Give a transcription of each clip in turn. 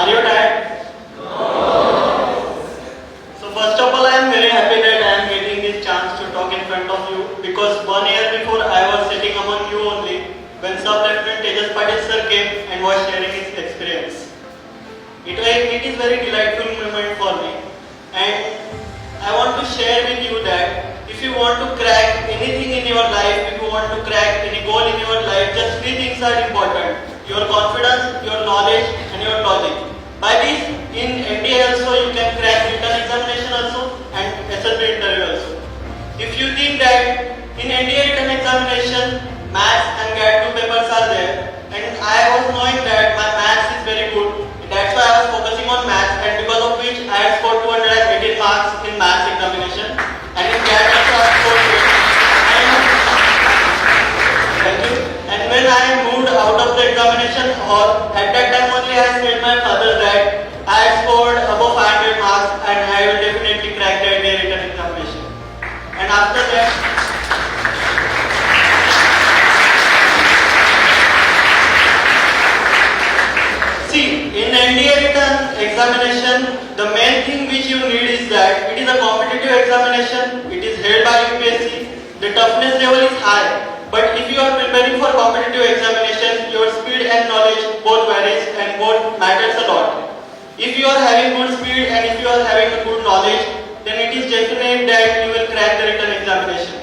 Are you tired? So first of all, I am very happy that I am getting this chance to talk in front of you because 1 year before I was sitting among you only when Sub-Lieutenant Tejas Patil sir came and was sharing his experience. It is very delightful moment for me, and I want to share with you that if you want to crack anything in your life, if you want to crack any goal in your life, just three things are important: your confidence, your knowledge, and your logic. By this, in NDA also you can crack written examination also and SSB interview also. If you think that in NDA written examination, maths and GAT 2 papers are there, and I was knowing that my maths is very good, that's why I was focusing on maths, and because of which I had scored 218 marks in maths examination, and in GAT also I scored good. Thank you. And when I moved out of the examination hall, at that time only I said my father that I had scored above 500 marks and I will definitely crack the NDA written examination. And after that, see, in NDA written examination, the main thing which you need is that it is a competitive examination, it is held by UPSC, the toughness level is high. But if you are preparing for competitive examination, your speed and knowledge both varies and both matters a lot. If you are having good speed and if you are having good knowledge, then it is definite that you will crack the written examination.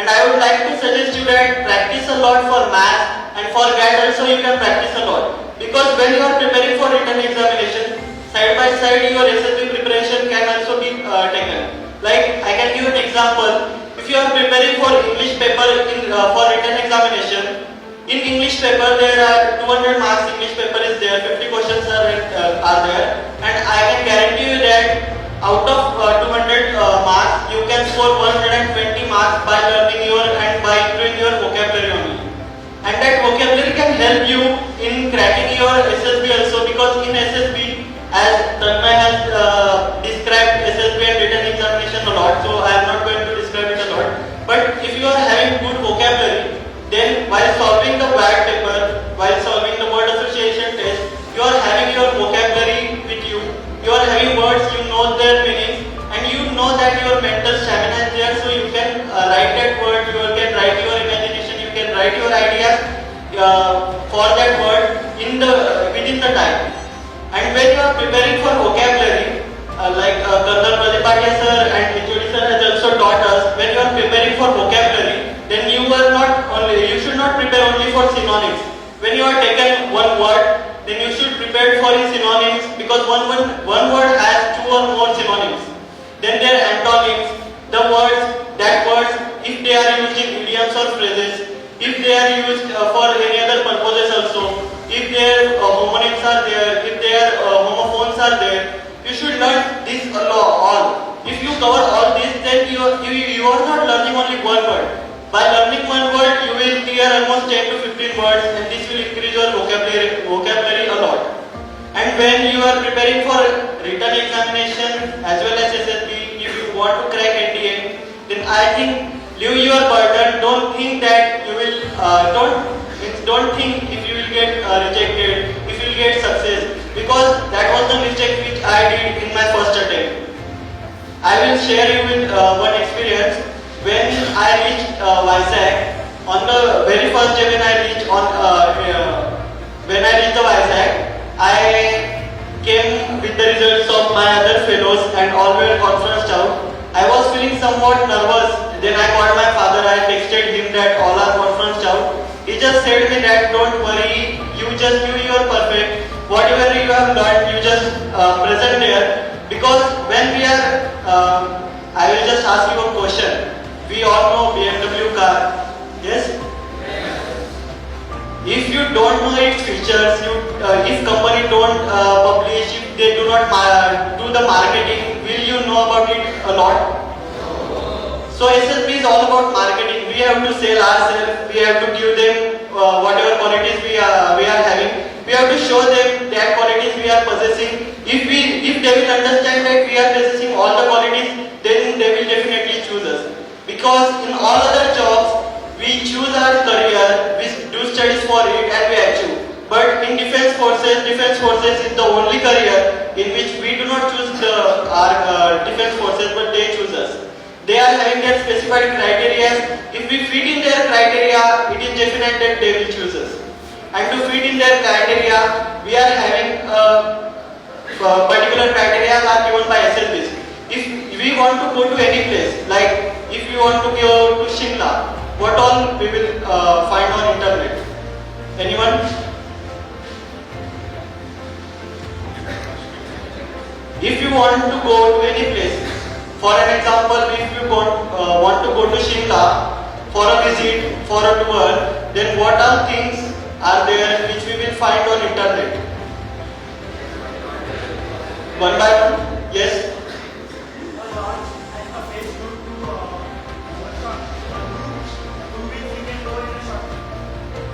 And I would like to suggest you that practice a lot for math, and for GAT also you can practice a lot. Because when you are preparing for written examination, side by side your SSB preparation can also be taken. Like I can give an example. If you are preparing for English paper for written examination, in English paper there are 200 marks English paper is there, 50 questions are there, and I can guarantee you that out of 200 marks you can score 120 marks by learning your and by improving your vocabulary only. And that vocabulary can help you in cracking your SSB also, because in SSB, as Tanmay has described SSB and written examination a lot, so I am not going to describe it a lot. But if you are having good vocabulary, then while solving the WAT paper, while solving the word association test, you are having your vocabulary with you. You are having words, you know their meaning, and you know that your mental stamina is there, so you can write that word, you can write your imagination, you can write your ideas for that word within the time. And when you are preparing for vocabulary, like Colonel Pradipatya sir and HOD sir has also taught us, when you are preparing for vocabulary, then you should not prepare only for synonyms. When you are taken one word, then you should prepare for its synonyms, because one word has two or more synonyms. Then there are antonyms, that words, if they are used in idioms or phrases, if they are used for any other purposes also, if their homonyms are there, if their homophones are there, you should learn this all. If you cover all this, then you are not learning only one word. By learning one word, you will clear almost 10 to 15 words, and this will increase your vocabulary a lot. And when you are preparing for written examination as well as SSB, if you want to crack NDA, then I think leave your burden. Don't think that you will don't think if you will get rejected, if you will get success, because that was the mistake which I did in my first attempt. I will share you with one experience. When I reached Vizag, on the very first day when I reached the Vizag, I came with the results of my other fellows and all were conferenced out. I was feeling somewhat nervous. Then I called my father. I texted him that all are conferenced out. He just said me that don't worry, you are perfect. Whatever you have learned, you just present there. Because when we are, I will just ask you a question. We all know BMW car, yes? If you don't know its features, if company don't publish, if they do not do the marketing, will you know about it a lot? So SSB is all about marketing. We have to sell ourselves. We have to give them whatever qualities we are having. We have to show them that qualities we are possessing. If they will understand that we are possessing all the qualities, then they will definitely choose us. Because in all other jobs, we choose our career, we do studies for it, and we achieve. But in defense forces is the only career in which we do not choose our defense forces, but they choose us. They are having their specified criteria. If we fit in their criteria, it is definite that they will choose us. And to fit in their criteria, we are having particular criteria are given by SLBs. If we want to go to any place, like if you want to go to Shimla, what all we will find on internet? Anyone? If you want to go to any place, for an example, if you want to go to Shimla for a visit, for a tour, then what all things are there which we will find on internet? One by one? Yes?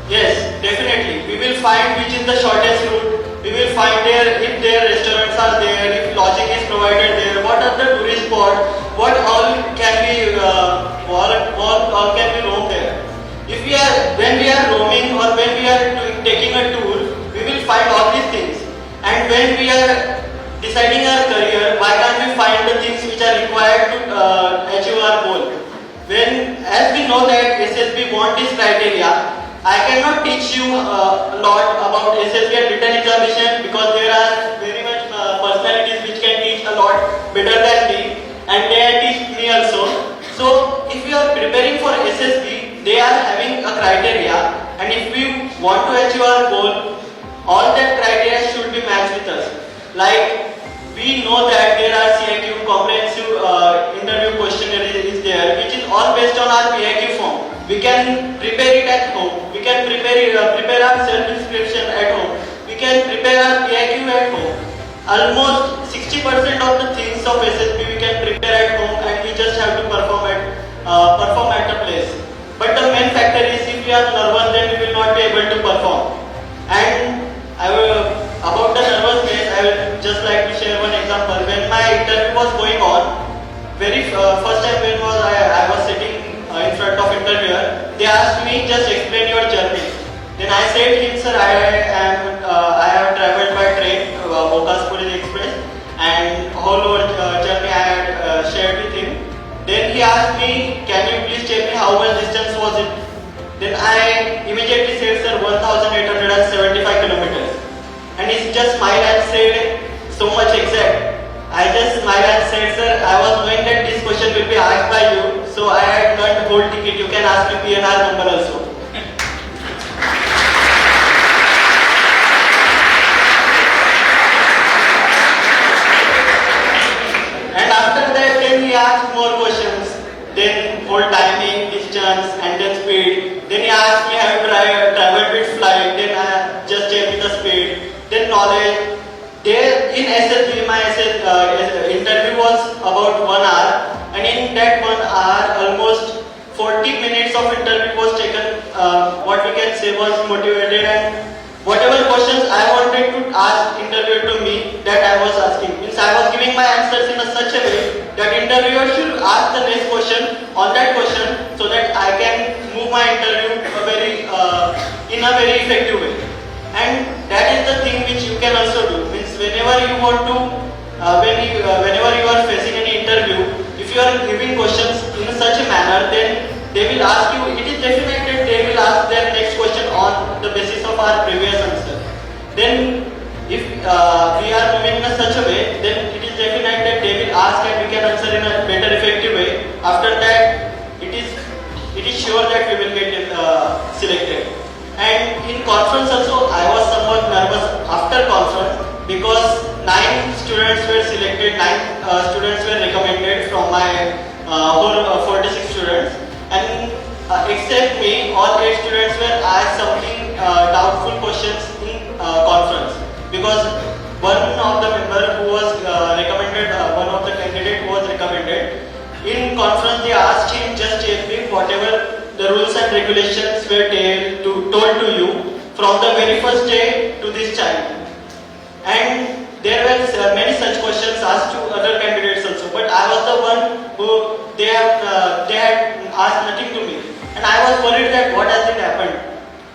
Yes, definitely. We will find which is the shortest route. We will find there if their restaurants are there, if lodging is provided there, what are the tourist spots, what all can be all can be roam there. If we are when we are roaming or when we are taking a tour, we will find all these things. And when we are deciding our career, why can't we find the things which are required to achieve our goal? When, as we know that SSB want this criteria, I cannot teach you a lot about SSB and written examination because there are very much personalities which can teach a lot better than me, and they teach me also. So if you are preparing for SSB, they are having a criteria, and if we want to achieve our goal, all that criteria should be matched with us. Like we know that there are CIQ comprehensive interview questionnaire is there, which is all based on our PIQ form. We can prepare it at home. We can prepare our self-description at home. We can prepare our PIQ at home. Almost 60% of the things of SSB we can prepare at home, and we just have to perform at the place. But the main factor is if we are nervous, then we will not be able to perform. And about the nervousness, I will just like to share one example. When my interview was going on, very first time when I was sitting in front of interviewer, they asked me just explain your journey. Then I said him, sir, I have traveled by train, Okas Puri Express, and whole journey I had shared with him. Then he asked me, can you please tell me how much distance was it? Then I immediately said, sir, 1,875 kilometers. And he just smiled and said, so much exact. I just smiled and said, sir, I was knowing that this question will be asked by you, so I had got the whole ticket. You can ask me PNR number also. And after that, then he asked more questions. Then whole timing, distance, and then speed. Then he asked me, have you traveled with flight? Then I just tell me the speed. Then knowledge. There in SSB, my interview was about 1 hour, and in that 1 hour, almost 40 minutes of interview was taken. What we can say was motivated, and whatever questions I wanted to ask interviewer to me, that I was asking. Means I was giving my answers in such a way that interviewer should ask the next question on that question, so that I can move my interview in a very effective way. And that is the thing which you can also do. Means whenever you want to, whenever you are facing any interview, if you are giving questions in such a manner, then they will ask you. It is definite that they will ask their next question on the basis of our previous answer. Then, if we are moving in such a way, then it is definite that they will ask and we can answer in a better, effective way. After that, it is sure that we will get selected. And in conference also, I was somewhat nervous after conference because 9 students were selected, 9 students were recommended from my whole 46 students, and except me, all 8 students were asked something doubtful questions in conference, because one of the member who was recommended, one of the candidate who was recommended, in conference they asked him just tell me whatever the rules and regulations were told to you from the very first day to this time. And there were many such questions asked to other candidates also, but I was the one who they had asked nothing to me, and I was worried that what has it happened.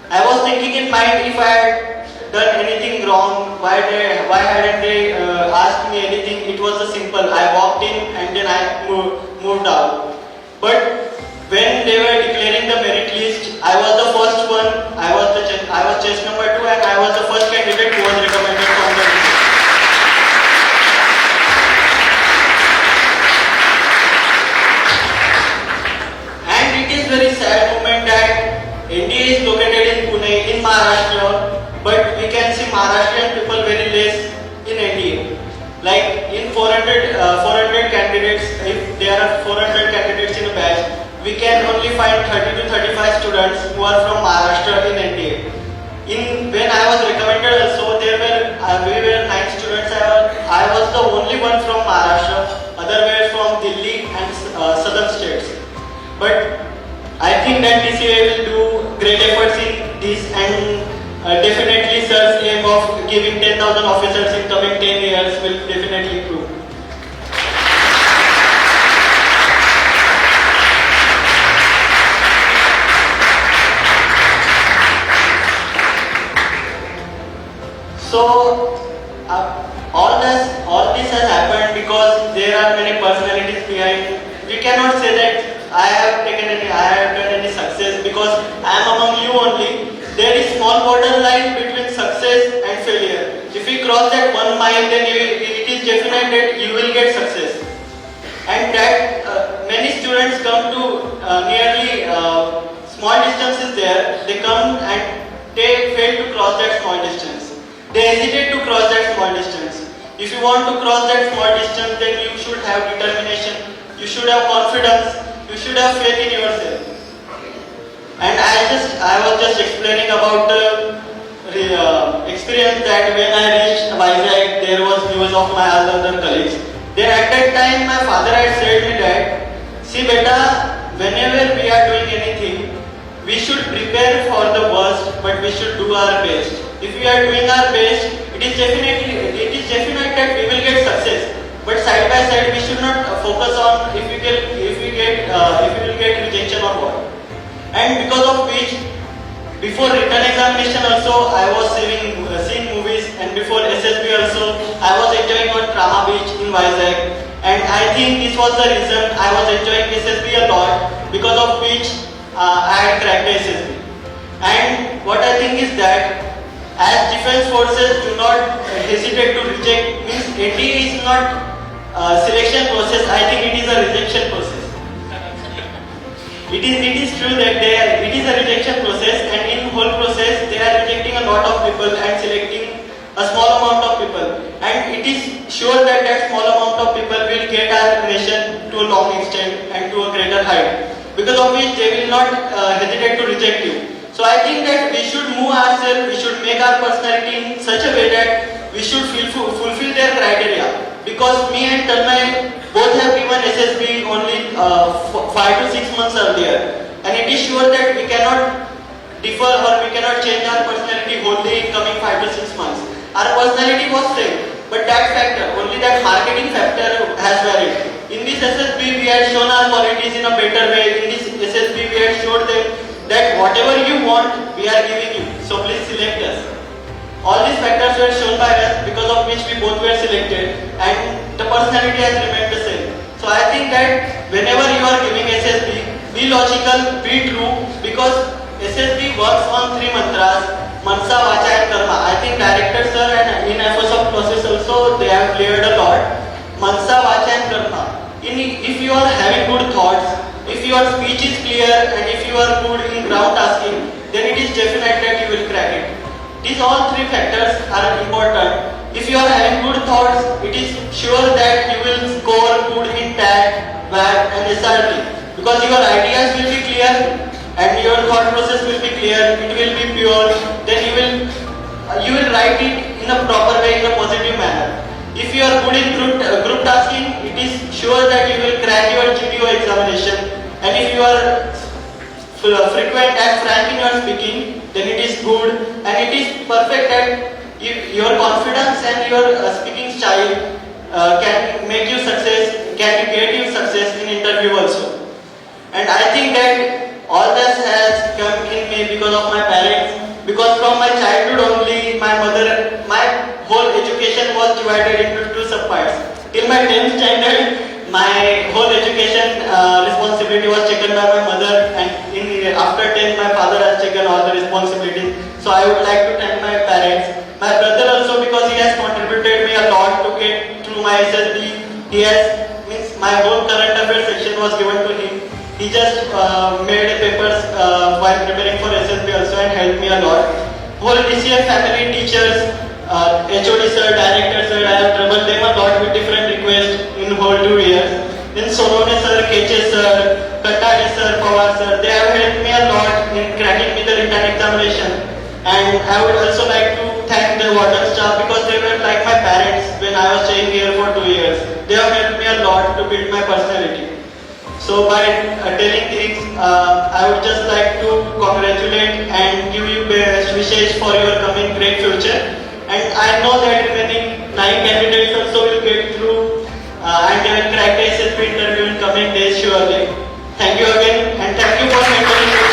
I was thinking in mind, if I had done anything wrong? Why hadn't they asked me anything? It was a simple. I walked in and then I moved out. But when they were declaring the merit list, I was the first one. I was chest number 2, and I was the first candidate who was recommended from the list. And it is very sad moment that NDA is located in Pune, in Maharashtra, but we can see Maharashtrian people very less in NDA. Like in 400 candidates, if there are 400 candidates in a batch, we can only find 30 to 35 students who are from Maharashtra in NDA. When I was recommended also, we were 9 students. I was the only one from Maharashtra. Other were from Delhi and southern states. But I think that DCA will do great efforts in this, and definitely sir's aim of giving 10,000 officers in coming 10 years will definitely prove. So all this has happened because there are many personalities behind. We cannot say that I have done any success because I am among you only. There is small borderline between success and failure. If you cross that 1 mile, then it is definite that you will get success. And that many students come to nearly small distances there. They come and they fail to cross that small distance. They hesitate to cross that small distance. If you want to cross that small distance, then you should have determination. You should have confidence. You should have faith in yourself. And I was just explaining about the experience that when I reached Vizag, there was news of my other colleagues. Then at that time, my father had said me that, see beta, whenever we are doing anything, we should prepare for the worst, but we should do our best. If we are doing our best, it is definite that we will get success. But side by side, we should not focus on if we will get rejection or what. And because of which, before written examination also, I was seeing movies, and before SSB also, I was enjoying on Trama Beach in Vizag. And I think this was the reason I was enjoying SSB a lot, because of which I had cracked the SSB. And what I think is that, as defense forces do not hesitate to reject, means NDA is not selection process, I think it is a rejection process. It is true that it is a rejection process, and in whole process they are rejecting a lot of people and selecting a small amount of people. And it is sure that small amount of people will get our nation to a long extent and to a greater height, because of which they will not hesitate to reject you. So I think that we should move ourselves, we should make our personality in such a way that we should fulfill their criteria. Because me and Tanmay both have given SSB only 5 to 6 months earlier, and it is sure that we cannot differ or we cannot change our personality wholly in coming 5 to 6 months. Our personality was same, but that factor, only that marketing factor has varied. In this SSB, we had shown our qualities in a better way. In this SSB, we had showed them that whatever you want, we are giving you. So please select us. All these factors were shown by us, because of which we both were selected, and the personality has remained the same. So I think that whenever you are giving SSB, be logical, be true, because SSB works on 3 mantras: Mansa, Vacha and Karma. I think director sir and in efforts of process also they have cleared a lot. Mansa, Vacha and Karma. If you are having good thoughts, if your speech is clear, and if you are good in ground tasking, then it is definite that you will crack it. These all 3 factors are important. If you are having good thoughts, it is sure that you will score good in TAT, VAT and SRT, because your ideas will be clear and your thought process will be clear, it will be pure, then you will write it in a proper way, in a positive manner. If you are good in group tasking, it is sure that you will crack your GDO examination, and if you are frequent and frank in your speaking, then it is good, and it is perfect that your confidence and your speaking style can make you success, can get you success in interview also. And I think that all this has come in me because of my parents, because from my childhood only my divided into two subparts. Till my 10th standard, my whole education responsibility was taken by my mother, and after 10th, my father has taken all the responsibilities. So I would like to thank my parents. My brother also, because he has contributed me a lot to get through my SSB. He has, means my whole current affairs section was given to him. He just made papers while preparing for SSB also and helped me a lot. Whole DCF family, teachers, HOD sir, director sir, I have troubled them a lot with different requests in whole 2 years. Then Sonone sir, KJ sir, Katari sir, Pawar sir, they have helped me a lot in cracking me the written examination. And I would also like to thank the water staff because they were like my parents when I was staying here for 2 years. They have helped me a lot to build my personality. So by telling things, I would just like to congratulate and give you best wishes for your coming great future. And I know that remaining 9 candidates also will get through and they will crack the SSB interview in coming days surely. Thank you again and thank you for mentoring me.